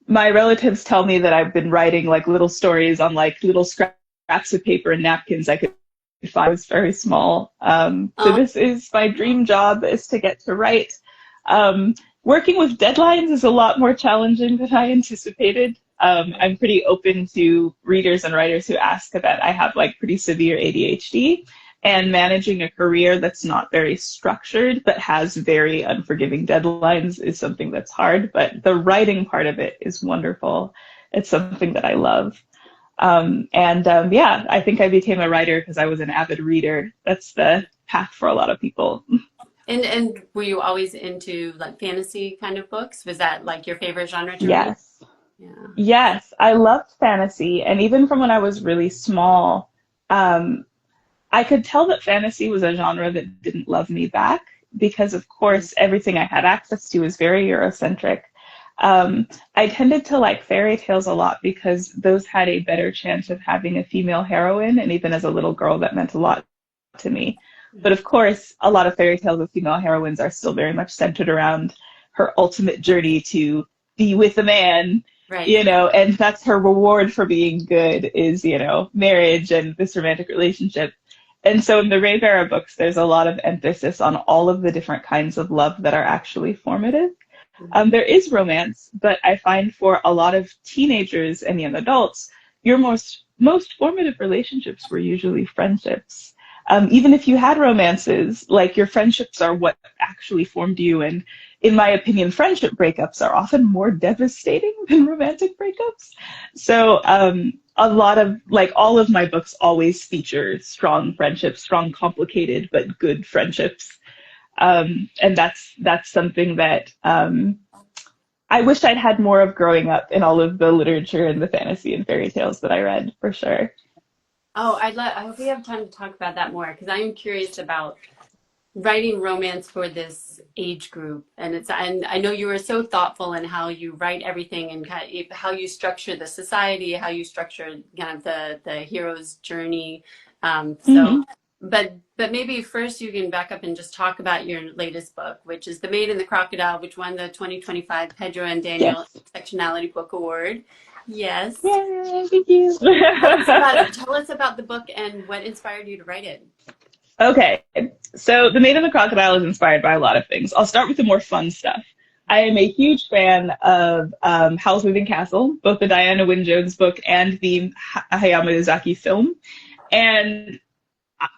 my relatives tell me that I've been writing like little stories on like little scraps of paper and napkins I could find when I was very small. So Oh, this is my dream job, is to get to write. Working with deadlines is a lot more challenging than I anticipated. I'm pretty open to readers and writers who ask that I have like pretty severe ADHD, and managing a career that's not very structured but has very unforgiving deadlines is something that's hard. But the writing part of it is wonderful. It's something that I love. Yeah, I think I became a writer because I was an avid reader. That's the path for a lot of people. and were you always into like fantasy kind of books? Was that like your favorite genre to read? Yes. Yeah. Yes, I loved fantasy. And even from when I was really small, um, I could tell that fantasy was a genre that didn't love me back because, of course, everything I had access to was very Eurocentric. I tended to like fairy tales a lot because those had a better chance of having a female heroine, and even as a little girl, that meant a lot to me. But of course, a lot of fairy tales with female heroines are still very much centered around her ultimate journey to be with a man, Right. and that's her reward for being good is, marriage and this romantic relationship. And so in the Raybearer books, there's a lot of emphasis on all of the different kinds of love that are actually formative. There is romance, but I find for a lot of teenagers and young adults, your most formative relationships were usually friendships. Even if you had romances, like your friendships are what actually formed you. And in my opinion, friendship breakups are often more devastating than romantic breakups. So a lot of like all of my books always feature strong friendships, strong, complicated but good friendships. And that's something that I wish I'd had more of growing up in all of the literature and the fantasy and fairy tales that I read, for sure. Oh, I hope we have time to talk about that more because I am curious about writing romance for this age group. And I know you are so thoughtful in how you write everything and how you structure the society, how you structure kind of the hero's journey. So, Hmm. but maybe first you can back up and just talk about your latest book, which is The Maid and the Crocodile, which won the 2025 Pedro and Daniel Yes. Intersectionality Book Award. Yes. Yay, thank you. Tell us about the book and what inspired you to write it. Okay, so The Maid and the Crocodile is inspired by a lot of things. I'll start with the more fun stuff. I am a huge fan of Howl's Moving Castle, both the Diana Wynne Jones book and the Hayao Miyazaki film. And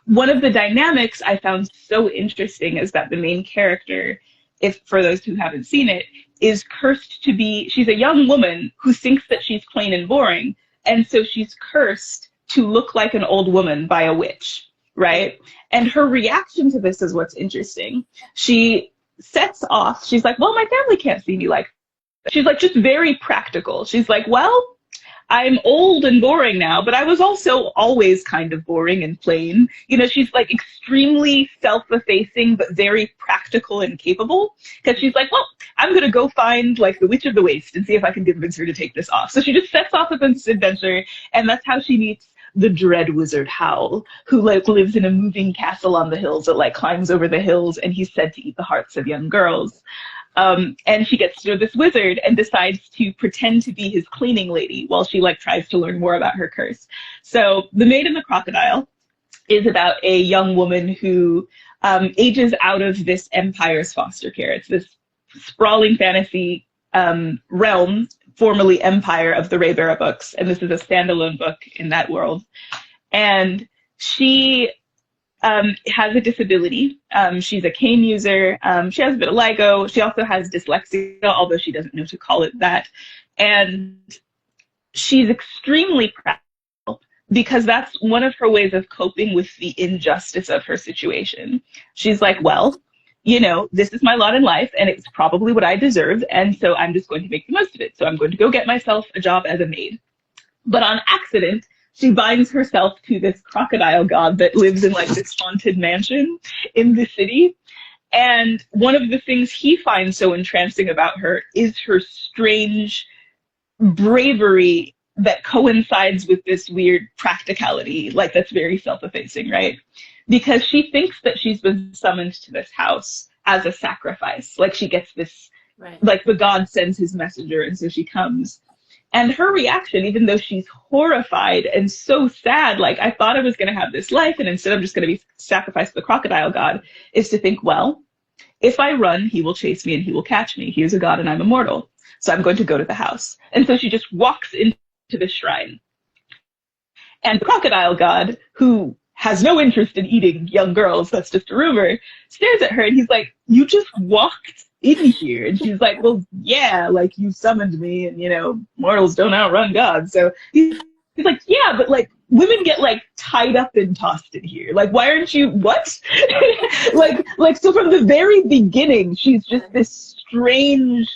one of the dynamics I found so interesting is that the main character, if for those who haven't seen it, is cursed to be, she's a young woman who thinks that she's plain and boring. And so she's cursed to look like an old woman by a witch, right? And her reaction to this is what's interesting. She sets off, she's like, well, my family can't see me like that. She's like, just very practical. She's like, well, I'm old and boring now, but I was also always kind of boring and plain. She's like extremely self-effacing, but very practical and capable. Because she's like, well, I'm going to go find like the Witch of the Waste and see if I can convince her to take this off. So she just sets off on this adventure, and that's how she meets the dread wizard Howl, who like lives in a moving castle on the hills that like climbs over the hills, and he's said to eat the hearts of young girls. And she gets to know this wizard and decides to pretend to be his cleaning lady while she like tries to learn more about her curse. So The Maid and the Crocodile is about a young woman who ages out of this empire's foster care. It's this sprawling fantasy realm, formerly empire of the Raybearer books, and this is a standalone book in that world. And she has a disability. She's a cane user. She has a bit of LIGO. She also has dyslexia, although she doesn't know to call it that. And she's extremely practical because that's one of her ways of coping with the injustice of her situation. She's like, well, this is my lot in life and it's probably what I deserve. And so I'm just going to make the most of it. So I'm going to go get myself a job as a maid. But on accident, she binds herself to this crocodile god that lives in like this haunted mansion in the city. And one of the things he finds so entrancing about her is her strange bravery that coincides with this weird practicality, like that's very self-effacing, right? Because she thinks that she's been summoned to this house as a sacrifice. Like she gets this Right. Like the god sends his messenger, and so she comes. And her reaction, even though she's horrified and so sad, like, I thought I was going to have this life, and instead I'm just going to be sacrificed to the crocodile god, is to think, well, if I run, he will chase me and he will catch me. He is a god and I'm immortal. So I'm going to go to the house. And so she just walks into the shrine. And the crocodile god, who has no interest in eating young girls, that's just a rumor, stares at her and he's like, you just walked in here. And she's like, well, yeah, like you summoned me and, you know, mortals don't outrun gods. So he's like, yeah, but like women get like tied up and tossed in here. Like, why aren't you, what? like, so from the very beginning, she's just this strange,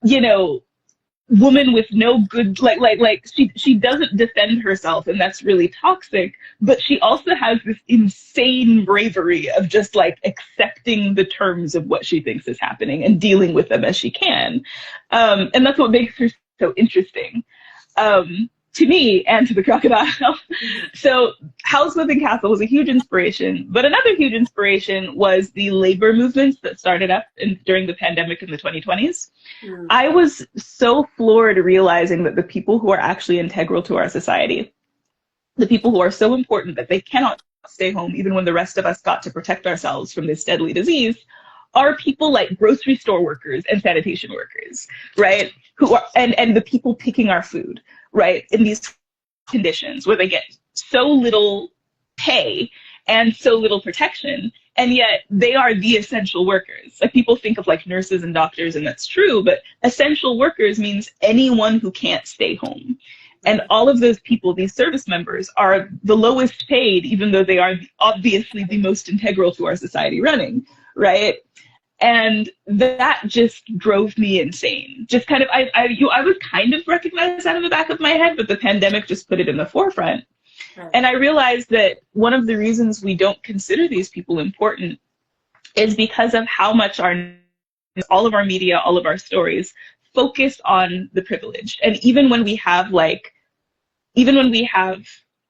you know, woman with no good, like she doesn't defend herself, and that's really toxic, but she also has this insane bravery of just like accepting the terms of what she thinks is happening and dealing with them as she can. And that's what makes her so interesting. To me and to the crocodile. So Howl's Moving Castle was a huge inspiration, but another huge inspiration was the labor movements that started up during the pandemic in the 2020s. I was so floored realizing that the people who are actually integral to our society, the people who are so important that they cannot stay home even when the rest of us got to protect ourselves from this deadly disease, are people like grocery store workers and sanitation workers, right? Who are and the people picking our food, right? In these conditions where they get so little pay and so little protection, and yet they are the essential workers. Like people think of like nurses and doctors, and that's true, but essential workers means anyone who can't stay home. And all of those people, these service members, are the lowest paid, even though they are obviously the most integral to our society running, right? And that just drove me insane. Just kind of, I was kind of recognized that in the back of my head, but the pandemic just put it in the forefront. Right. And I realized that one of the reasons we don't consider these people important is because of how much all of our media, all of our stories focus on the privileged. And even when we have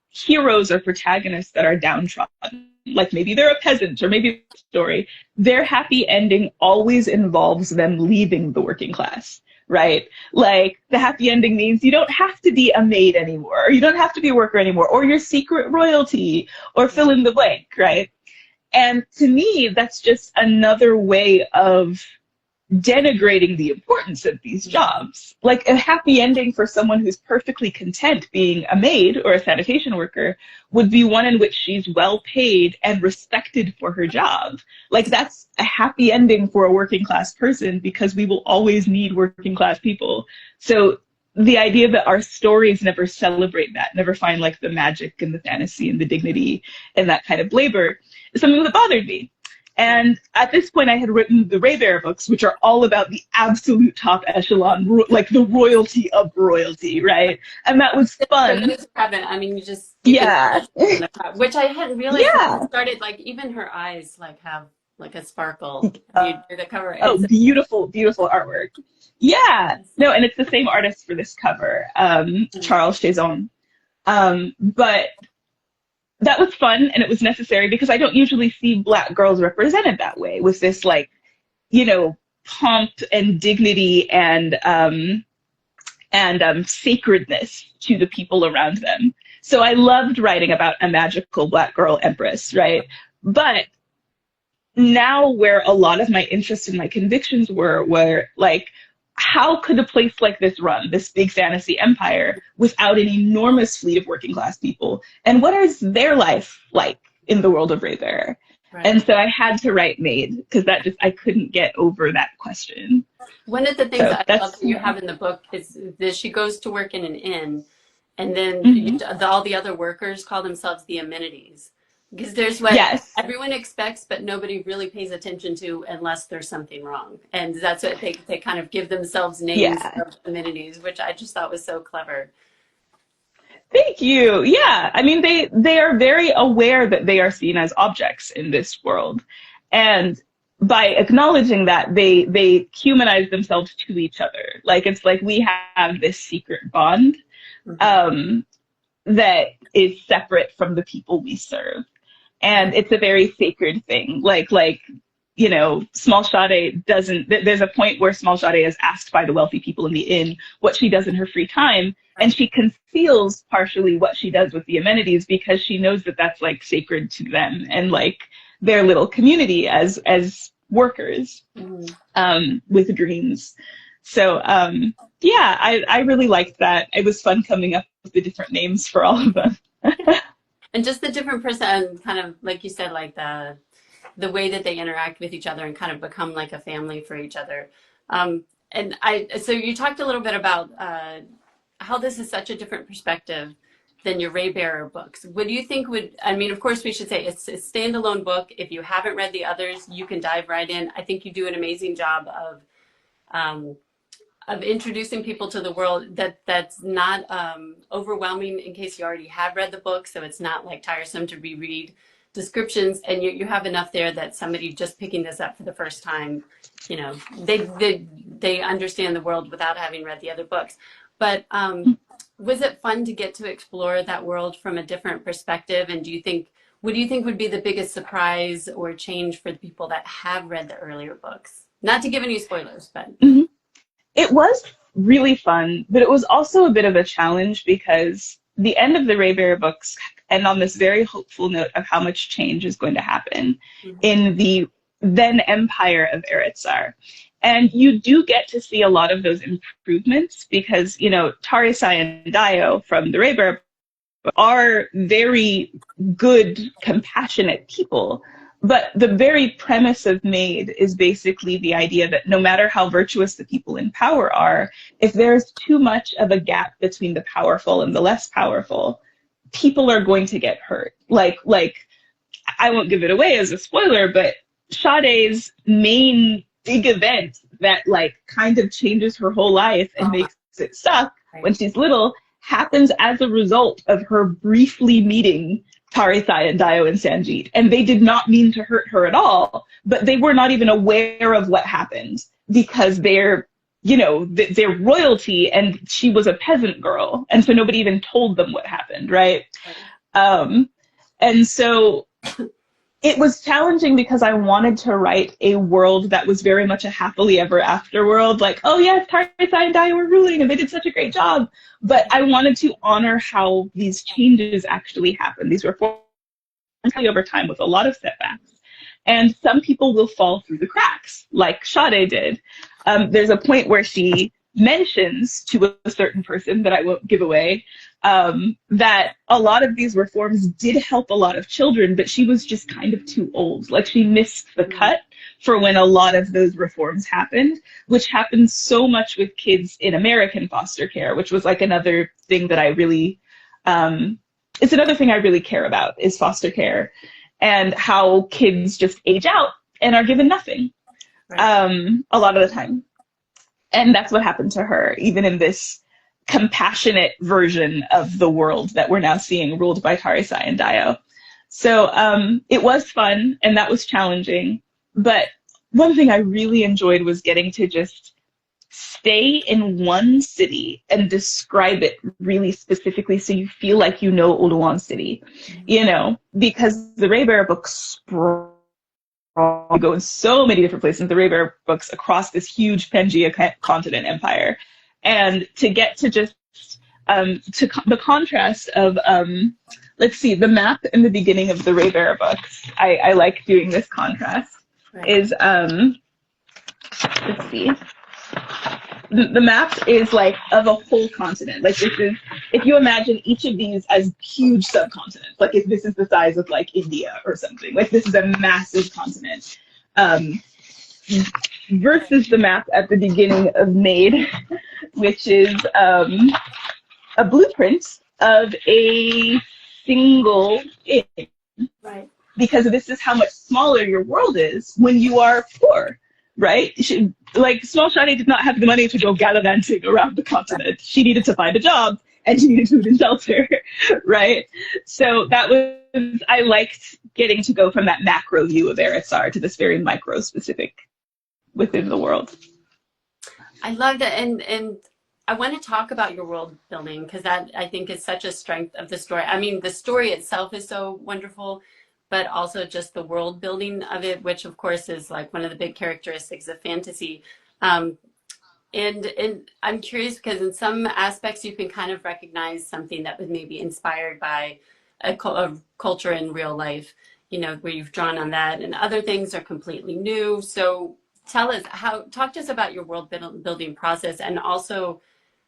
heroes or protagonists that are downtrodden, like maybe they're a peasant or maybe a story, their happy ending always involves them leaving the working class, right? Like the happy ending means you don't have to be a maid anymore, or you don't have to be a worker anymore, or you're secret royalty, or fill in the blank, right? And to me, that's just another way of denigrating the importance of these jobs. Like a happy ending for someone who's perfectly content being a maid or a sanitation worker would be one in which she's well paid and respected for her job. Like that's a happy ending for a working class person, because we will always need working class people. So the idea that our stories never celebrate that, never find like the magic and the fantasy and the dignity and that kind of labor, is something that bothered me. And at this point, I had written the Raybearer books, which are all about the absolute top echelon, like the royalty of royalty, right? And that was fun. I mean, yeah, which I hadn't realized. Yeah, started like even her eyes like have like a sparkle. You do the cover. Oh, beautiful, beautiful artwork. Yeah, no, and it's the same artist for this cover, Charles Chazon. But that was fun, and it was necessary because I don't usually see Black girls represented that way, with this like, you know, pomp and dignity and sacredness to the people around them. So I loved writing about a magical Black girl empress, right? But now where a lot of my interest and my convictions were like, how could a place like this run, this big fantasy empire, without an enormous fleet of working class people? And what is their life like in the world of Raybearer? Right. And so I had to write Maid, because I couldn't get over that question. One of the things that I love that you have in the book is that she goes to work in an inn, and then all the other workers call themselves the amenities. Because there's what everyone expects, but nobody really pays attention to unless there's something wrong. And that's what they kind of give themselves names of amenities, which I just thought was so clever. Thank you. Yeah. I mean, they are very aware that they are seen as objects in this world. And by acknowledging that, they humanize themselves to each other. Like, it's like we have this secret bond that is separate from the people we serve. And it's a very sacred thing. Like, you know, Small Sade doesn't, there's a point where Small Sade is asked by the wealthy people in the inn what she does in her free time. And she conceals partially what she does with the amenities because she knows that that's like sacred to them and like their little community as workers with dreams. So yeah, I really liked that. It was fun coming up with the different names for all of them. And just the different person, kind of like you said, like the way that they interact with each other and kind of become like a family for each other. So you talked a little bit about how this is such a different perspective than your Raybearer books. What do you think I mean, of course we should say it's a standalone book. If you haven't read the others, you can dive right in. I think you do an amazing job of introducing people to the world that's not overwhelming in case you already have read the book. So it's not like tiresome to reread descriptions, and you have enough there that somebody just picking this up for the first time, you know, they understand the world without having read the other books. But was it fun to get to explore that world from a different perspective? And what do you think would be the biggest surprise or change for the people that have read the earlier books? Not to give any spoilers, but. It was really fun, but it was also a bit of a challenge because the end of the Raybearer books end on this very hopeful note of how much change is going to happen in the then empire of Eretzar. And you do get to see a lot of those improvements because, you know, Tarisai and Dio from the Raybearer are very good, compassionate people. But the very premise of Maid is basically the idea that no matter how virtuous the people in power are, if there's too much of a gap between the powerful and the less powerful, people are going to get hurt. Like I won't give it away as a spoiler, but Sade's main big event that like kind of changes her whole life and makes it suck when she's little happens as a result of her briefly meeting Tarisai and Dio and Sanjeet. And they did not mean to hurt her at all, but they were not even aware of what happened because they're, you know, they're royalty and she was a peasant girl. And so nobody even told them what happened, right? And so it was challenging because I wanted to write a world that was very much a happily ever after world. Like, oh yes, Tarisai and Dio were ruling and they did such a great job. But I wanted to honor how these changes actually happened. These reforms over time with a lot of setbacks. And some people will fall through the cracks, like Sade did. There's a point where she mentions to a certain person that I won't give away, that a lot of these reforms did help a lot of children, but she was just kind of too old. Like she missed the cut for when a lot of those reforms happened, which happens so much with kids in American foster care, which was like another thing that I really, it's another thing I really care about is foster care and how kids just age out and are given nothing a lot of the time. And that's what happened to her, even in this compassionate version of the world that we're now seeing ruled by Tarisai and Dio. So it was fun and that was challenging. But one thing I really enjoyed was getting to just stay in one city and describe it really specifically so you feel like you know Uluwan City, you know, because the Raybearer books go in so many different places, the Raybearer books across this huge Pangea continent empire. And to get to just the contrast of, let's see, the map in the beginning of the Raybearer books, I like doing this contrast, is, let's see, the map is like of a whole continent. Like this is, if you imagine each of these as huge subcontinents, like if this is the size of like India or something, like this is a massive continent, versus the map at the beginning of Maid, which is a blueprint of a single inn. Right. Because this is how much smaller your world is when you are poor, right? Like, Small Shiny did not have the money to go gallivanting around the continent. She needed to find a job, and she needed food and shelter, right? So that was, I liked getting to go from that macro view of Eretzar to this very micro specific within the world. I love that, and I want to talk about your world building because that I think is such a strength of the story. I mean, the story itself is so wonderful, but also just the world building of it, which of course is like one of the big characteristics of fantasy. Um, and I'm curious because in some aspects you can kind of recognize something that was maybe inspired by a culture in real life, you know, where you've drawn on that, and other things are completely new. So talk to us about your world building process, and also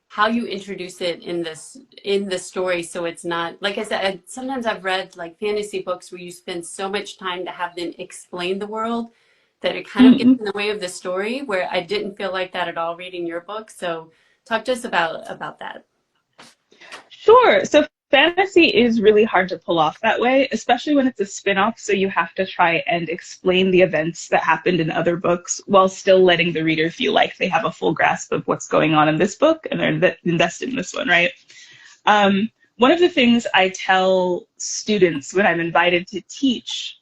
how you introduce it in the story, so it's not, like I said, sometimes I've read like fantasy books where you spend so much time to have them explain the world that it kind of gets in the way of the story, where I didn't feel like that at all reading your book. So talk to us about that. Sure. So fantasy is really hard to pull off that way, especially when it's a spin-off. So you have to try and explain the events that happened in other books while still letting the reader feel like they have a full grasp of what's going on in this book and they're invested in this one, right? One of the things I tell students when I'm invited to teach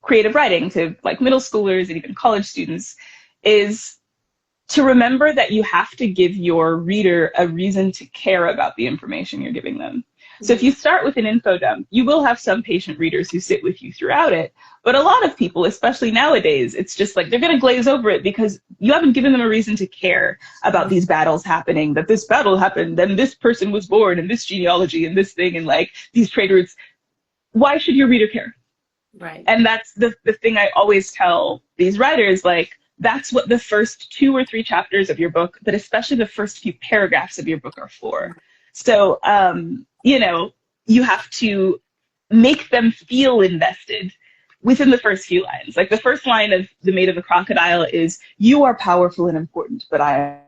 creative writing to like middle schoolers and even college students is to remember that you have to give your reader a reason to care about the information you're giving them. So if you start with an info dump, you will have some patient readers who sit with you throughout it. But a lot of people, especially nowadays, it's just like they're going to glaze over it because you haven't given them a reason to care about these battles happening, that this battle happened, then this person was born, and this genealogy, and this thing, and like these trade routes. Why should your reader care? Right. And that's the thing I always tell these writers, like, that's what the first 2 or 3 chapters of your book, but especially the first few paragraphs of your book are for. So, you know, you have to make them feel invested within the first few lines. Like the first line of The Maid and the Crocodile is, "You are powerful and important, but I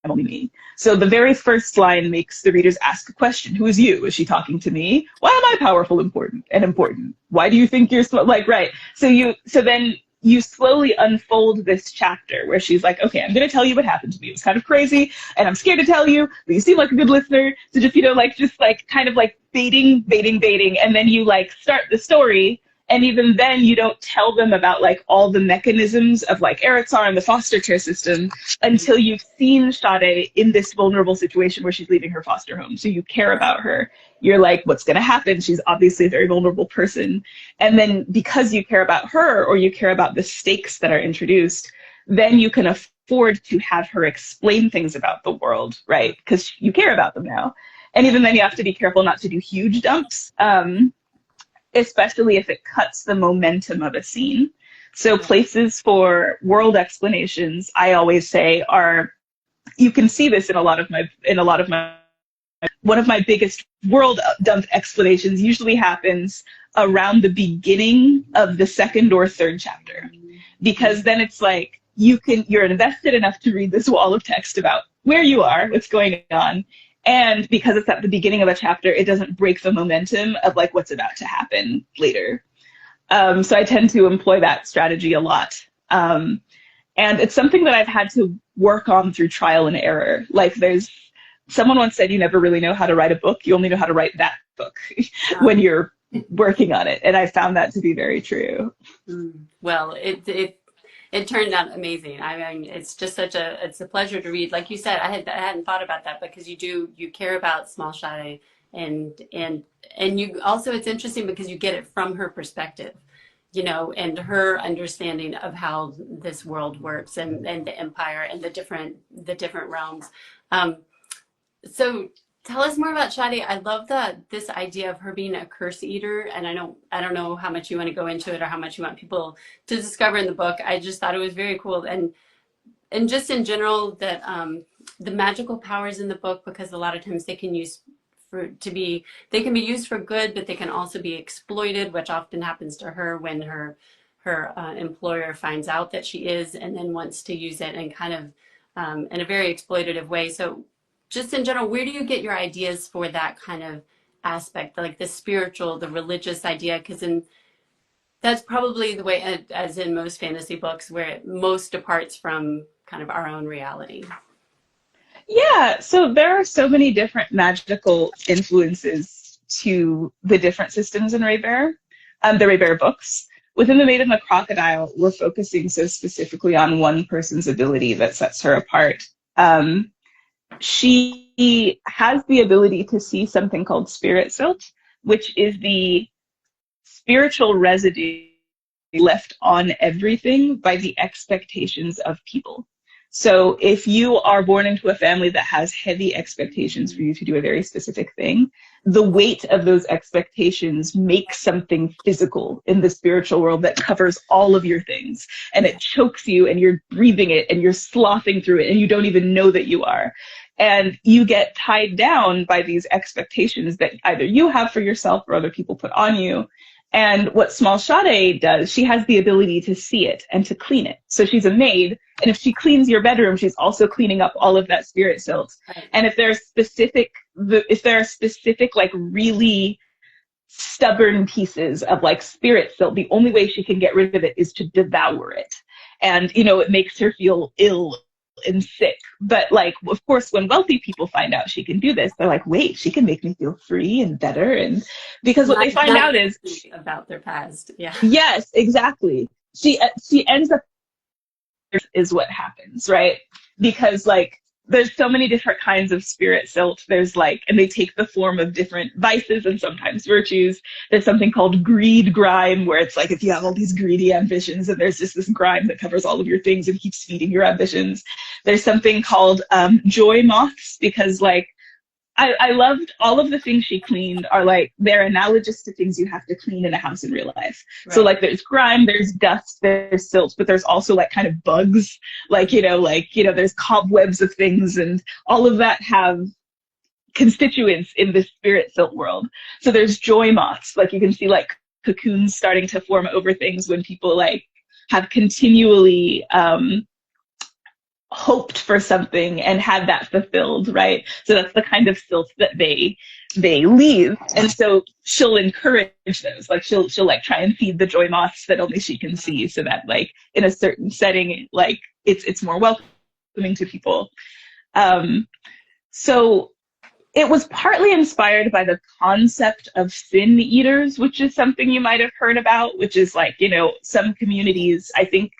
am only me." So the very first line makes the readers ask a question. Who is you? Is she talking to me? Why am I powerful, important, and important? Why do you think you're like, right? So then you slowly unfold this chapter where she's like, okay, I'm going to tell you what happened to me. It was kind of crazy and I'm scared to tell you, but you seem like a good listener. So just, you know, like, just like kind of like baiting. And then you like start the story. And even then you don't tell them about like all the mechanisms of like Eritz and the foster care system until you've seen Sade in this vulnerable situation where she's leaving her foster home. So you care about her. You're like, what's going to happen? She's obviously a very vulnerable person. And then because you care about her, or you care about the stakes that are introduced, then you can afford to have her explain things about the world, right? Because you care about them now. And even then you have to be careful not to do huge dumps, especially if it cuts the momentum of a scene. So places for world explanations, I always say, are, you can see this in a lot of my one of my biggest world dump explanations usually happens around the beginning of the second or third chapter, because then it's like you're invested enough to read this wall of text about where you are, what's going on, and because it's at the beginning of a chapter, it doesn't break the momentum of like what's about to happen later. So I tend to employ that strategy a lot. And it's something that I've had to work on through trial and error. Like someone once said, you never really know how to write a book. You only know how to write that book when you're working on it. And I found that to be very true. Well, it turned out amazing. I mean, it's just it's a pleasure to read. Like you said, I hadn't thought about that, because you care about small Sade, and you also, it's interesting because you get it from her perspective, you know, and her understanding of how this world works, and the empire and the different realms. So tell us more about Sade. I love this idea of her being a curse eater, and I don't know how much you want to go into it or how much you want people to discover in the book. I just thought it was very cool, and just in general that the magical powers in the book, because a lot of times they can be used for good, but they can also be exploited, which often happens to her when her employer finds out that she is, and then wants to use it and kind of in a very exploitative way. So just in general, where do you get your ideas for that kind of aspect, like the spiritual, the religious idea? Because that's probably the way, as in most fantasy books, where it most departs from kind of our own reality. Yeah, so there are so many different magical influences to the different systems in Raybearer, the Raybearer books. Within The Maid and the Crocodile, we're focusing so specifically on one person's ability that sets her apart. She has the ability to see something called spirit silt, which is the spiritual residue left on everything by the expectations of people. So if you are born into a family that has heavy expectations for you to do a very specific thing, the weight of those expectations makes something physical in the spiritual world that covers all of your things. And it chokes you, and you're breathing it, and you're sloughing through it, and you don't even know that you are. And you get tied down by these expectations that either you have for yourself or other people put on you. And what Small Sade does, she has the ability to see it and to clean it. So she's a maid, and if she cleans your bedroom, she's also cleaning up all of that spirit silt. Right. And if there are specific, like really stubborn pieces of like spirit silt, the only way she can get rid of it is to devour it. And, you know, it makes her feel ill and sick. But like, of course, when wealthy people find out she can do this, they're like, wait, she can make me feel free and better. And because what they find out is about their past. Yeah. Yes, exactly. She ends up is what happens, right? Because like there's so many different kinds of spirit silt. There's like, and they take the form of different vices and sometimes virtues. There's something called greed grime, where it's like if you have all these greedy ambitions and there's just this grime that covers all of your things and keeps feeding your ambitions. There's something called joy moths, because like I loved all of the things she cleaned are like, they're analogous to things you have to clean in a house in real life. Right. So like there's grime, there's dust, there's silt, but there's also like kind of bugs, like, there's cobwebs of things, and all of that have constituents in the spirit silt world. So there's joy moths, like you can see like cocoons starting to form over things when people like have continually, hoped for something and had that fulfilled, right? So that's the kind of silt that they leave. And so she'll encourage those, like she'll like try and feed the joy moths that only she can see, so that like in a certain setting, like it's more welcoming to people. So it was partly inspired by the concept of sin eaters, which is something you might have heard about, which is like, some communities, I think,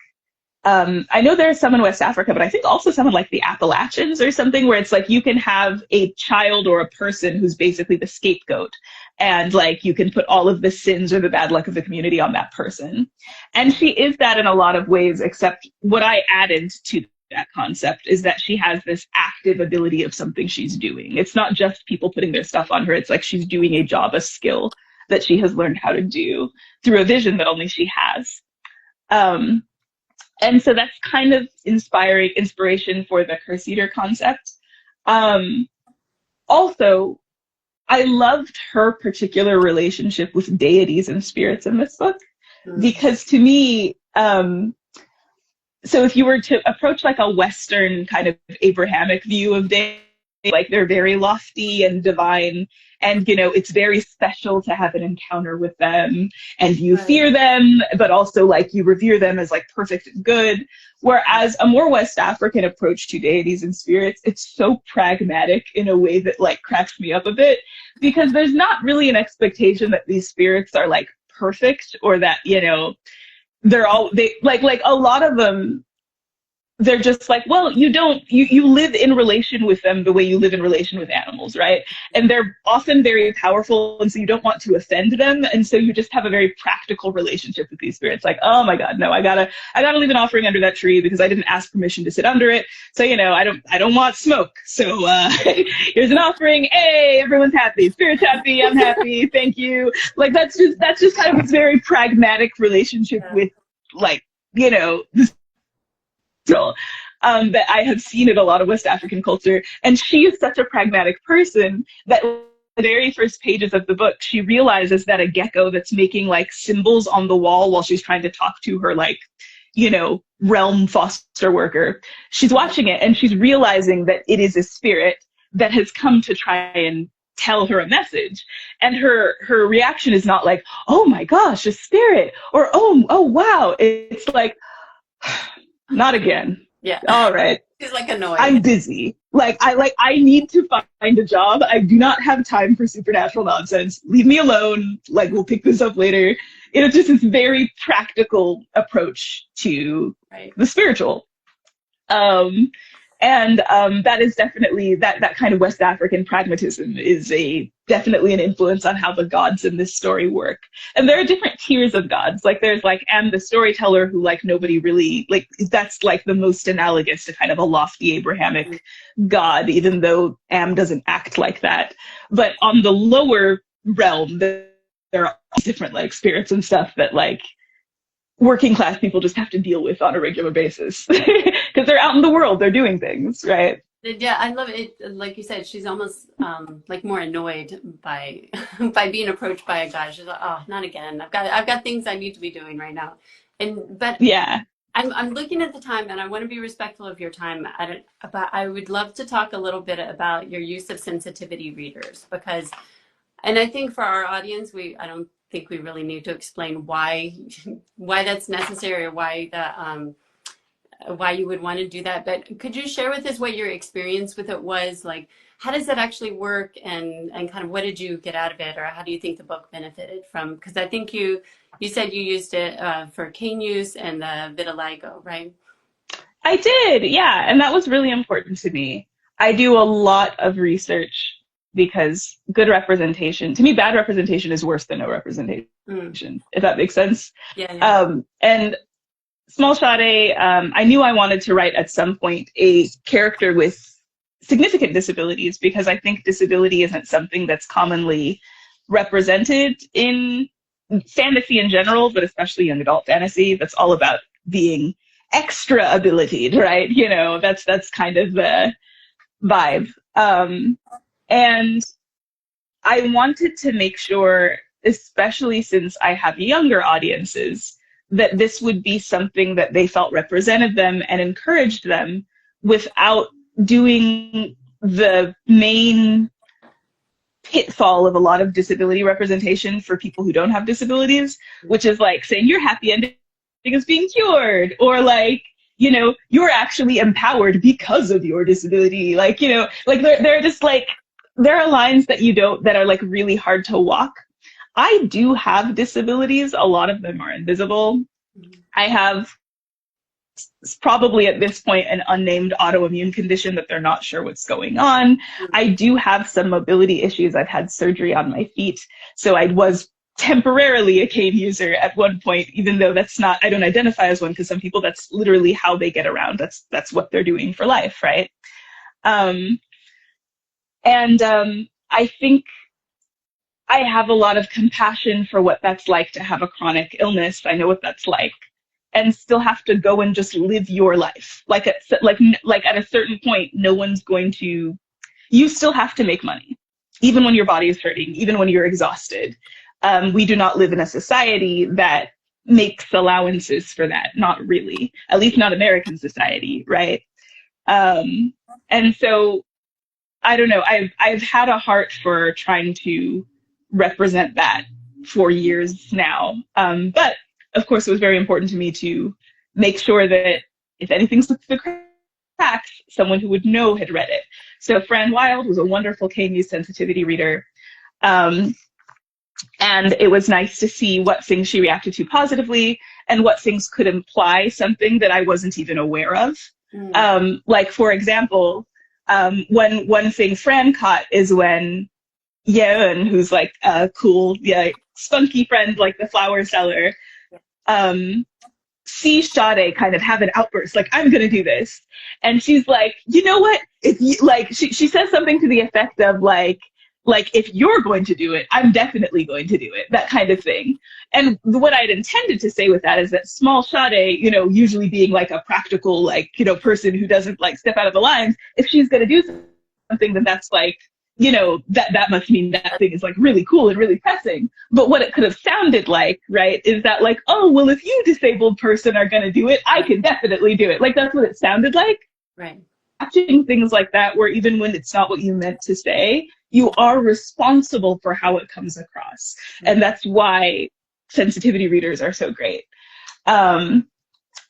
I know there's some in West Africa, but I think also some in like the Appalachians or something, where it's like you can have a child or a person who's basically the scapegoat, and like you can put all of the sins or the bad luck of the community on that person. And she is that in a lot of ways, except what I added to that concept is that she has this active ability of something she's doing. It's not just people putting their stuff on her. It's like she's doing a job, a skill that she has learned how to do through a vision that only she has. And so that's kind of inspiration for the curse eater concept. Also, I loved her particular relationship with deities and spirits in this book, because to me, so if you were to approach like a Western kind of Abrahamic view of deities, like they're very lofty and divine, and it's very special to have an encounter with them, and you fear them, but also like you revere them as like perfect and good. Whereas a more West African approach to deities and spirits, it's so pragmatic in a way that like cracks me up a bit, because there's not really an expectation that these spirits are like perfect, or that they're all like a lot of them, they're just like, well, you live in relation with them the way you live in relation with animals, right? And they're often very powerful, and so you don't want to offend them, and so you just have a very practical relationship with these spirits. Like, oh my God, no, I gotta leave an offering under that tree because I didn't ask permission to sit under it. So I don't want smoke. So here's an offering. Hey, everyone's happy. Spirit's happy. I'm happy. Thank you. Like that's just kind of this very pragmatic relationship with like this. That I have seen in a lot of West African culture. And she is such a pragmatic person that the very first pages of the book, she realizes that a gecko that's making like symbols on the wall while she's trying to talk to her like, realm foster worker, she's watching it and she's realizing that it is a spirit that has come to try and tell her a message. And her reaction is not like, oh my gosh, a spirit, or oh wow. It's like, not again. Yeah. All right. She's like annoyed. I'm busy. I need to find a job. I do not have time for supernatural nonsense. Leave me alone. Like, we'll pick this up later. It's just this very practical approach to the spiritual. And And that is definitely, that kind of West African pragmatism is definitely an influence on how the gods in this story work. And there are different tiers of gods. Like there's like Am the storyteller, who like nobody really, like that's like the most analogous to kind of a lofty Abrahamic god, even though Am doesn't act like that. But on the lower realm, there are different like spirits and stuff that like working class people just have to deal with on a regular basis because they're out in the world, they're doing things, right? Yeah, I love it. Like you said, she's almost like more annoyed by by being approached by a guy. She's like, oh, not again. I've got things I need to be doing right now. But yeah, I'm looking at the time, and I want to be respectful of your time. I would love to talk a little bit about your use of sensitivity readers, because, and I think for our audience, I don't think we really need to explain why that's necessary, or why you would want to do that. But could you share with us what your experience with it was? Like, how does that actually work, and kind of what did you get out of it, or how do you think the book benefited from? Because I think you said you used it for cane use and the vitiligo, right? I did, yeah, and that was really important to me. I do a lot of research because good representation, to me, bad representation is worse than no representation, if that makes sense. Yeah. And Small Sade, I knew I wanted to write at some point a character with significant disabilities, because I think disability isn't something that's commonly represented in fantasy in general, but especially young adult fantasy. That's all about being extra abilitied, right? You know, that's kind of the vibe. And I wanted to make sure, especially since I have younger audiences, that this would be something that they felt represented them and encouraged them without doing the main pitfall of a lot of disability representation for people who don't have disabilities, which is like saying your happy ending is being cured, or like, you know, you're actually empowered because of your disability. Like, you know, like they're just like, there are lines that that are like really hard to walk. I do have disabilities. A lot of them are invisible. I have probably at this point an unnamed autoimmune condition that they're not sure what's going on. I do have some mobility issues. I've had surgery on my feet. So I was temporarily a cane user at one point, even though that's not, I don't identify as one, because some people, that's literally how they get around. That's what they're doing for life, right? I think I have a lot of compassion for what that's like to have a chronic illness. I know what that's like, and still have to go and just live your life. Like at a certain point, no one's going to, you still have to make money, even when your body is hurting, even when you're exhausted. We do not live in a society that makes allowances for that. Not really, at least not American society, right? And so, I don't know, I've had a heart for trying to represent that for years now. But of course, it was very important to me to make sure that if anything slipped through the cracks, someone who would know had read it. So Fran Wild was a wonderful cane use sensitivity reader. And it was nice to see what things she reacted to positively and what things could imply something that I wasn't even aware of. Like, for example, one thing Fran caught is when Yeon, who's like a cool, spunky friend, like the flower seller, sees Sade kind of have an outburst, like, I'm gonna do this. And she's like, you know what? If you, like, she says something to the effect of like, if you're going to do it, I'm definitely going to do it, that kind of thing. And what I'd intended to say with that is that Small Sade, you know, usually being like a practical, like, you know, person who doesn't like step out of the lines, if she's going to do something, then that's like, you know, that must mean that thing is like really cool and really pressing. But what it could have sounded like, right, is that like, oh, well, if you disabled person are going to do it, I can definitely do it. Like, that's what it sounded like. Right. Watching things like that, where even when it's not what you meant to say, you are responsible for how it comes across. And that's why sensitivity readers are so great. The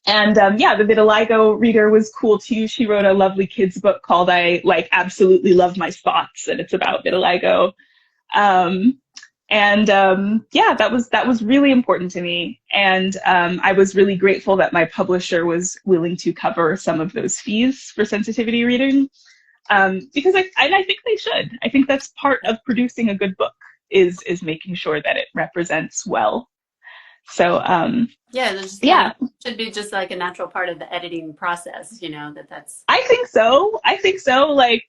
vitiligo reader was cool too. She wrote a lovely kids book called I Like Absolutely Love My Spots, and it's about vitiligo. And yeah, that was really important to me. And I was really grateful that my publisher was willing to cover some of those fees for sensitivity reading, because I think they should. I think that's part of producing a good book is making sure that it represents well. So yeah, there's just yeah, should be just like a natural part of the editing process, that's. I think so. I think so. Like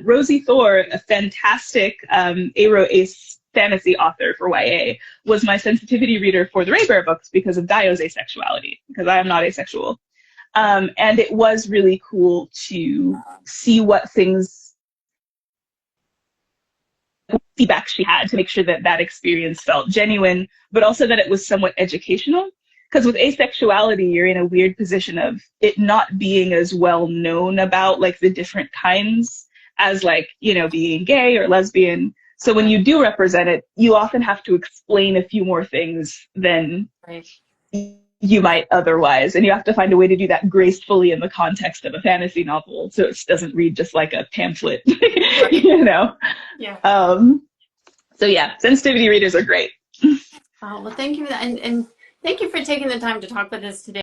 Rosie Thor, a fantastic Aero Ace fantasy author for YA, was my sensitivity reader for the Raybearer books because of Dio's asexuality, because I am not asexual. And it was really cool to see what feedback she had to make sure that that experience felt genuine, but also that it was somewhat educational. Because with asexuality, you're in a weird position of it not being as well known about like the different kinds as like, being gay or lesbian. So when you do represent it, you often have to explain a few more things than you might otherwise. And you have to find a way to do that gracefully in the context of a fantasy novel, so it doesn't read just like a pamphlet, Yeah. So yeah, sensitivity readers are great. Oh, well, thank you for that. And thank you for taking the time to talk with us today.